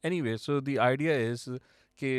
Anyway so the idea is कि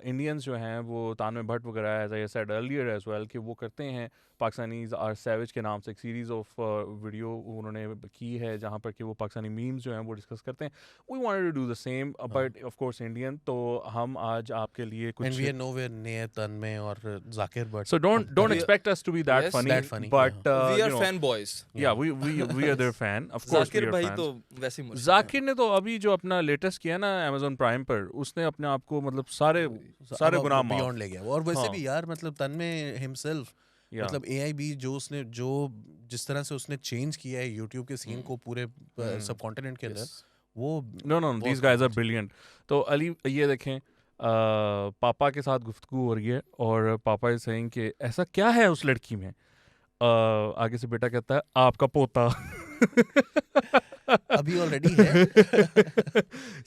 Indians जो हैं वो तानवे भट्ट वगैरह as I said earlier as well कि वो करते हैं पाकिस्तानीज आर सैवेज के नाम से एक सीरीज़ ऑफ वीडियो उन्होंने की है जहाँ पर कि वो पाकिस्तानी मीम्स जो हैं वो डिस्कस करते हैं. We wanted to do the same but of course Indian. तो हम आज आपके लिए एंड कुछ we are nowhere near Tanmay और Zakir but so don't We- expect us to be that Yes, funny, that funny, but we you are know, fanboys. yeah, we are their fan, of course. Zakir we are भाई fans. तो वैसे ही मुर्शिद जाकिर ने तो अभी जो अपना लेटेस्ट किया ना Amazon प्राइम पर, उसने अपने आप को मतलब सारे गुनाह माफ. बियॉन्ड ले गया वो. और वैसे हाँ. भी यार मतलब तन्मय हिमसेल्फ Yeah. मतलब AIB जो जिस तरह से उसने चेंज किया है यूट्यूब के सीन को पूरे सब कॉन्टिनेंट के अंदर Yes. वो No, बहुत these guys are कुछ- brilliant. तो अली ये देखें पापा के साथ गुफ्तगू हो रही है और पापा इज सेइंग कि ऐसा क्या है उस लड़की में. आगे से बेटा कहता है आपका पोता. अभी ऑलरेडी है.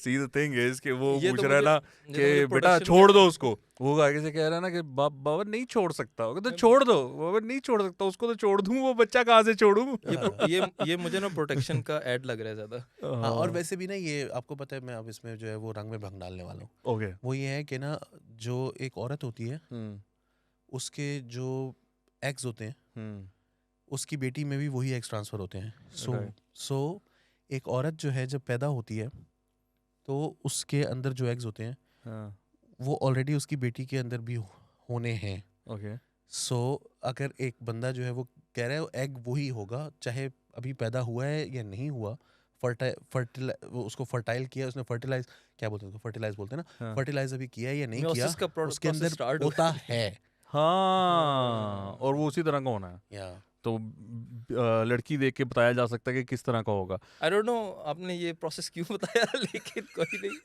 See the thing is कि वो ये तो पूछ रहा है मुझे- ना ये तो कि मुझे बेटा production छोड़ में- दो उसको. वो आगे से कह रहा है ना कि बाबा नहीं छोड़ सकता. वो कहता है, छोड़ दो. बाबा नहीं छोड़ सकता. उसको तो छोड़ दूं. वो बच्चा कहाँ से छोड़ूं. ये मुझे ना प्रोटेक्शन का ऐड लग रहा है ज्यादा. हाँ, और वैसे भी ना ये आपको पता है मैं अब इसमें जो है वो रंग में भंग डालने वाला हूँ. ओके. वो ये है कि ना जो एक औरत होती है उसके जो एग्स होते हैं उसकी बेटी में भी वही एग्स ट्रांसफर होते हैं. Right. सो एक औरत जो है जब पैदा होती है तो उसके अंदर जो एग्स होते हैं वो ऑलरेडी उसकी बेटी के अंदर भी होने हैं. ओके. सो अगर एक बंदा जो है वो कह रहा है वो एग वही होगा चाहे अभी पैदा हुआ है या नहीं हुआ. उसको फर्टाइल किया उसने. फर्टिलाइज क्या बोलते हैं उसको? फर्टिलाइज बोलते हैं ना. हाँ. फर्टिलाइज अभी किया है या नहीं किया Meiosis का उसके process अंदर start हो होता है. हाँ. और वो उसी तरह का होना है. या तो लड़की देख के बताया जा सकता है कि किस तरह का होगा. आई डोंट नो आपने ये प्रोसेस क्यों बताया लेकिन कोई नहीं.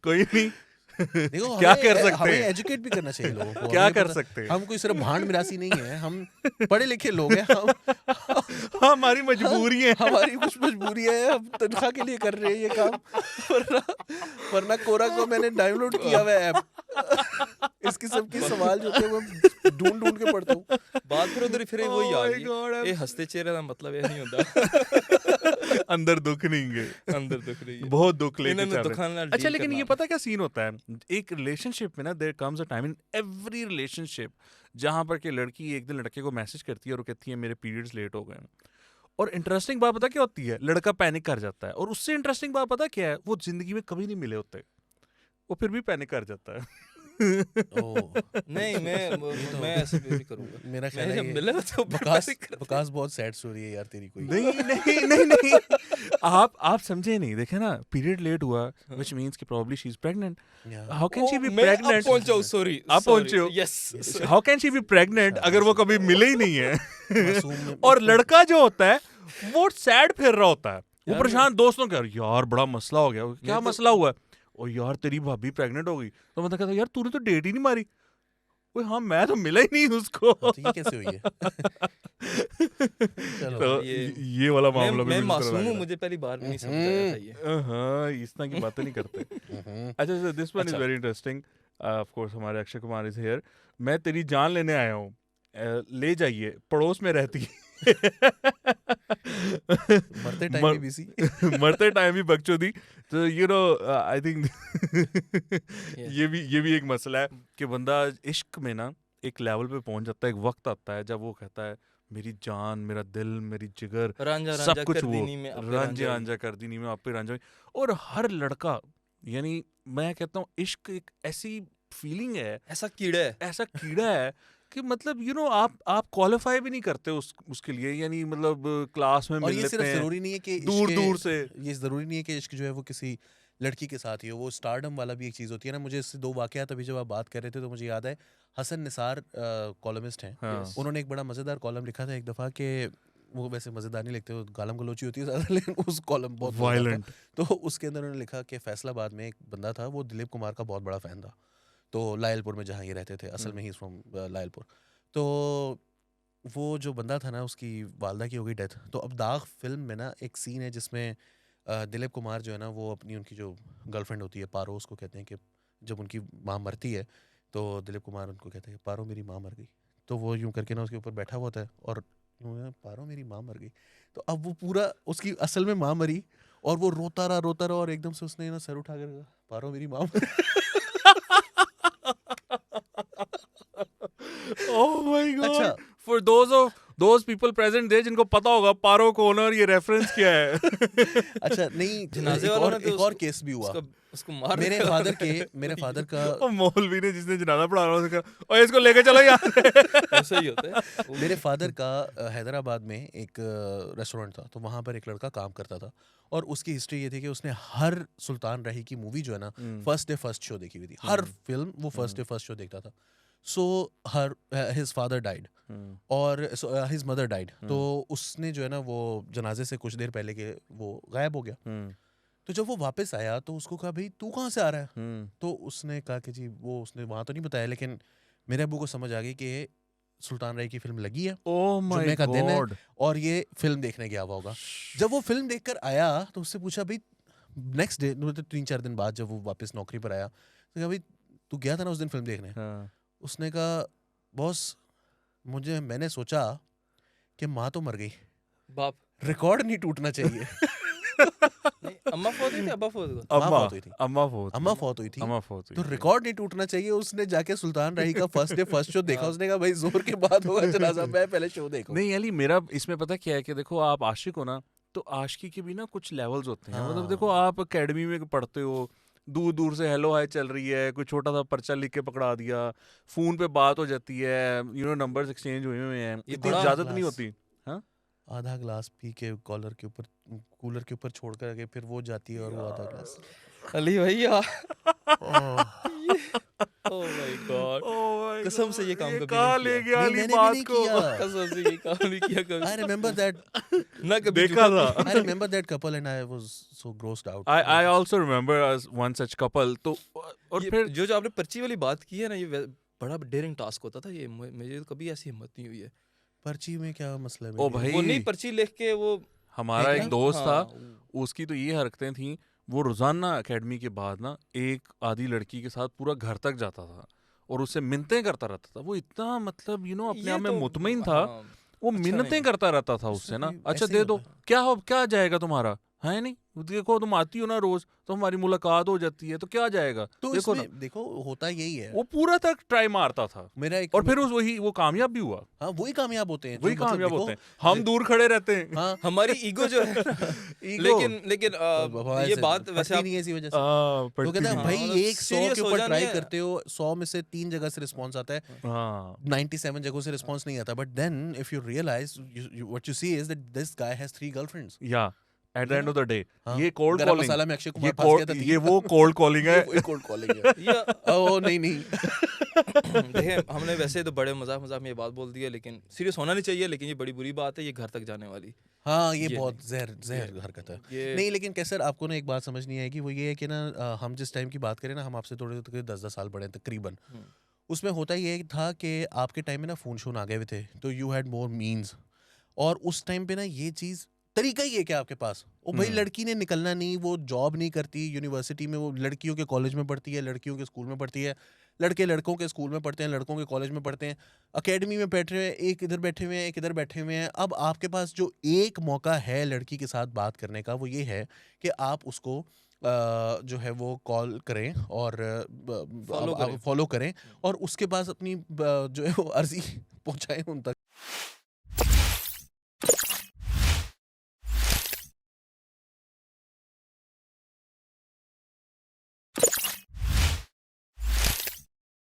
कोई नहीं. देखो क्या कर सकते हमें हैं? एजुकेट भी करना चाहिए लोगों को. क्या हमें कर पता- सकते हैं? हम कोई सिर्फ भांड मिरासी नहीं है. हम पढ़े लिखे लोग हैं. हमारी मजबूरी है. हमारी कुछ मजबूरी है. हम तनख्वाह के लिए कर रहे हैं ये काम. वरना कोरा को मैंने डाउनलोड किया हुआ है ऐप. इस किस्म के सवाल जो थे वो ढूंढ के पढ़ता हूँ. बात फिर उधर फिर वही आ Oh my गई. God, I'm- ये हंसते चेहरे का मतलब ये नहीं होता. अंदर दुख नहीं है. अंदर दुख रही है. बहुत दुख लेके इन्होंने चल रहे हैं. दुखाना अच्छा deal लेकिन करना. ये पता क्या सीन होता है एक रिलेशनशिप में ना. There comes a time in every relationship जहाँ पर कि लड़की एक दिन लड़के को मैसेज करती है और कहती है मेरे पीरियड्स लेट हो गए हैं. और इंटरेस्टिंग बात पता क्या होती है? लड़का पैनिक कर जाता है. और उससे इंटरेस्टिंग बात पता क्या है? वो जिंदगी में कभी नहीं मिले होते. वो फिर भी पैनिक कर जाता है. नहीं मैं ऐसे भी नहीं करूंगा. मेरा ख्याल मैं है जब ये मिला तो बकास बहुत सैड स्टोरी है यार तेरी कोई. नहीं. आप समझे नहीं. देखे ना पीरियड लेट हुआ व्हिच मींस कि probably she is pregnant. How can she be pregnant? Sorry आप पहुंचे हो. Yes. How can she be pregnant अगर वो कभी मिले ही नहीं है? मासूम में- और लड़का जो होता है वो सैड फिर रहा होता है. वो यार, परेशान दोस्तों का यार बड़ा मसला हो गया. क्या तो- मसला हुआ? ओ यार तेरी भाभी प्रेग्नेंट हो गई. तो मतलब कहता यार तूने तो डेट ही नहीं मारी. ओए हाँ मैं तो मिला ही नहीं उसको. तो ये कैसे हुई है? चलो. तो ये वाला मामला भी मैं बिल्कुल मासूम अलग हूँ. है. मुझे पहली बार में नहीं समझ आया था ये. हाँ इस तरह की बातें नहीं करते. अच्छा this one is very interesting. Of course हमारे अक्षय कुमार इज हियर. मैं तेरी जान लेने आया हूँ. ले जाइए पड़ोस में रहती. मरते टाइम भी बिजी. मरते टाइम भी बकचोदी. तो यू नो आई थिंक ये भी एक मसला है कि बंदा इश्क में ना एक लेवल पे पहुंच जाता है. एक वक्त आता है जब वो कहता है मेरी जान मेरा दिल मेरी जिगर रांझा सब रांझा कुछ कर वो दीनी में आपे रांझे रांझा रांझा कर दी नहीं मैं आप पे रांझा. और हर लड़का यानी मैं कहता हूँ इश्क एक ऐसी फीलिंग है ऐसा कीड़ा है. ऐसा कीड़ा है कि मतलब यू नो आप क्वालिफाई भी नहीं करते उसके लिए. यानी मतलब क्लास में और मिल ये लेते सिर्फ हैं जरूरी नहीं है कि दूर से. ये जरूरी नहीं है कि इश्क जो है वो किसी लड़की के साथ ही हो. वो स्टारडम वाला भी एक चीज़ होती है ना. मुझे इससे दो वाकयात अभी जब आप बात कर रहे थे तो मुझे याद है हसन निसार कॉलमिस्ट हैं. हाँ. उन्होंने एक बड़ा मज़ेदार कॉलम लिखा था एक दफ़ा कि वो वैसे मज़ेदार नहीं लिखते. वो गालम गलोची होती है ज़्यादा लेकिन उस कॉलम बहुत मज़ेदार वायलेंट. था. तो उसके अंदर उन्होंने लिखा कि फैसलाबाद में एक बंदा था वो दिलीप कुमार का बहुत बड़ा फ़ैन था. तो लायलपुर में जहाँ ये रहते थे असल में ही फ्रॉम लायलपुर. तो वो जो बंदा था ना उसकी वालदा की हो गई डेथ. तो अब दाग फिल्म में ना एक सीन है जिसमें दिलीप कुमार जो है ना वो अपनी उनकी जो गर्लफ्रेंड होती है पारो उसको कहते हैं कि जब उनकी माँ मरती है तो दिलीप कुमार उनको कहते हैं पारो मेरी माँ मर गई. तो वो यूं करके ना उसके ऊपर बैठा हुआ होता है और यूं पारो मेरी माँ मर गई. तो अब वो पूरा उसकी असल में माँ मरी और वो रोता रहा और एकदम से उसने ना सर उठा कर कहा, पारो मेरी माँ। Oh my God. अच्छा For those people present there जिनको पता होगा पारो कौन है और ये रेफरेंस क्या है. अच्छा नहीं, जनाजे वालों ने तो एक और केस भी हुआ उसको मार मेरे दिया। फादर का और मौलवी ने जिसने जनाजा पढ़ा रहा उसका और इसको लेके चलो यार. ऐसा ही होता है। मेरे फादर का हैदराबाद में एक रेस्टोरेंट था, तो वहाँ पर एक लड़का काम करता था और उसकी हिस्ट्री ये थी कि उसने हर सुल्तान रही की मूवी जो है ना फर्स्ट डे फर्स्ट शो देखी हुई थी, हर फिल्म वो फर्स्ट डे फर्स्ट शो देखता था. सो हिज फादर डाइड और हिज मदर डाइड, तो उसने जो है ना वो जनाजे से कुछ देर पहले के वो गायब हो गया. तो जब वो वापस आया तो उसको कहा भाई तू कहाँ से आ रहा है, तो उसने कहा कि जी वो उसने वहाँ तो नहीं बताया, लेकिन मेरे अब्बू को समझ आ गई कि सुल्तान राय की फिल्म लगी है, Oh my जुम्मे का दिन है God. और ये फिल्म देखने गया हुआ होगा. जब वो फिल्म देखकर आया तो उससे पूछा भाई नेक्स्ट डे, मतलब 3-4 दिन बाद जब वो वापस नौकरी पर आया तो कहा भाई तू गया था ना उस दिन फिल्म देखने. हाँ. उसने कहा बॉस मैंने सोचा कि माँ तो मर गई, बाप रिकॉर्ड नहीं टूटना चाहिए. नहीं, अम्मा फौत हुई थी, अब्बा फौत हुआ? माँ फौत हुई थी. अम्मा फौत अम्मा फौत हुई थी, अम्मा फौत हुई तो थी. रिकॉर्ड नहीं टूटना चाहिए. उसने जाके सुल्तान राही का फर्स्ट डे फर्स्ट शो देखा. उसने कहा भाई जोर के बाद होगा जनाजा, मैं पहले शो देखूं. नहीं अली मेरा इसमें पता क्या है कि देखो आप आशिक हो ना, तो आशिकी के भी ना कुछ लेवल्स होते हैं. मतलब देखो आप एकेडमी में पढ़ते हो, दूर दूर से हेलो हाय चल रही है, कोई छोटा सा पर्चा लिख के पकड़ा दिया, फोन पे बात हो जाती है, नंबर्स एक्सचेंज हुए हुए हैं, ये इतनी बड़ा इजाजत नहीं क्लास. होती. आधा ग्लास पी के कूलर के ऊपर छोड़ कर के फिर वो जाती है और वो आधा ग्लास. अली भैया, oh, oh my God, Oh my कसम God, से ये काम ये कभी कहाँ नहीं ले किया. गया नहीं, अली मैंने भी बात नहीं को. किया. कसम से ये काम नहीं किया कभी. I remember that. ना कभी देखा झुका था. I remember that couple and I was so grossed out. I also remember as one such couple. तो और ये फिर जो आपने पर्ची वाली बात की है ना, ये बड़ा डेयरिंग टास्क होता था. ये मुझे तो कभी ऐसी हिम्मत नहीं हुई है. पर्ची में क्या मसला है ओ मेरे? भाई वो नहीं पर्ची लिख के वो हमारा है एक क्या? दोस्त था, हाँ, उसकी तो ये हरकतें थी, वो रोजाना एकेडमी के बाद ना एक आधी लड़की के साथ पूरा घर तक जाता था और उससे मिन्नतें करता रहता था. वो इतना मतलब अपने ये आप में तो मुतमईन था, हाँ, वो अच्छा मिन्नतें नहीं. करता रहता था उससे उससे ना. भी अच्छा ऐसे ही दे दो, होता है. क्या जाएगा तुम्हारा, है नहीं, देखो तुम आती हो ना रोज तो हमारी मुलाकात हो जाती है, तो क्या जाएगा, तो देखो ना. इसमें देखो होता यही है. वो पूरा तक ट्राई मारता था मेरा एक और फिर वो कामयाब भी हुआ. हाँ वही कामयाब होते हैं. वही जो मतलब कामयाब देखो, होते हैं, हम दूर खड़े रहते हैं. हाँ हमारी ईगो जो है. Ego. लेकिन हमारे ये से बात वैसे पटती आप नहीं है इसी वजह से. पटती तो कहते हैं नहीं. भाई मतलब एक 100 serious के हो ऊपर जानी ट्राई है. करते हो, 100 में से 3 जगह से रिस्पॉन्स आता है, हाँ 97 जगहों से रिस्पॉन्स नहीं आता. But then if you realize what you see is that this guy has 3 girlfriends. या at the end of the day हाँ. ये कोल्ड गरम कॉलिंग, मसाला में अक्षय ये कुमार फंस गया था. ये वो कोल्ड कॉलिंग है. वही कोल्ड कॉलिंग है. या ओह नहीं देखें, हमने वैसे तो बड़े मजाक में ये बात बोल दी है, लेकिन सीरियस होना नहीं चाहिए. लेकिन ये बड़ी बुरी बात है, ये घर तक जाने वाली. हाँ ये ये बहुत नहीं. जहर हरकत है. ये नहीं लेकिन कैसर आपको ना एक बात समझनी है कि वो ये है कि ना हम जिस टाइम की बात करें ना, हम आपसे थोड़े 10-10 साल बड़े हैं तकरीबन. उसमें होता ये था कि आपके टाइम में ना फ़ोन शोन आ गए हुए थे, तो यू हैड मोर मीन्स. और उस टाइम पे ना ये चीज़ तरीका ही है कि आपके पास वो भाई लड़की ने निकलना नहीं, वो जॉब नहीं करती यूनिवर्सिटी में, वो लड़कियों के कॉलेज में पढ़ती है, लड़कियों के स्कूल में पढ़ती है, लड़के लड़कों के स्कूल में पढ़ते हैं, लड़कों के कॉलेज में पढ़ते हैं, अकेडमी में बैठे हुए हैं, एक इधर बैठे हुए हैं, एक इधर बैठे हुए हैं. अब आपके पास जो एक मौका है लड़की के साथ बात करने का, वो ये है कि आप उसको जो है वो कॉल करें और फॉलो करें और उसके पास अपनी जो है वो अर्जी पहुंचाएं उन तक.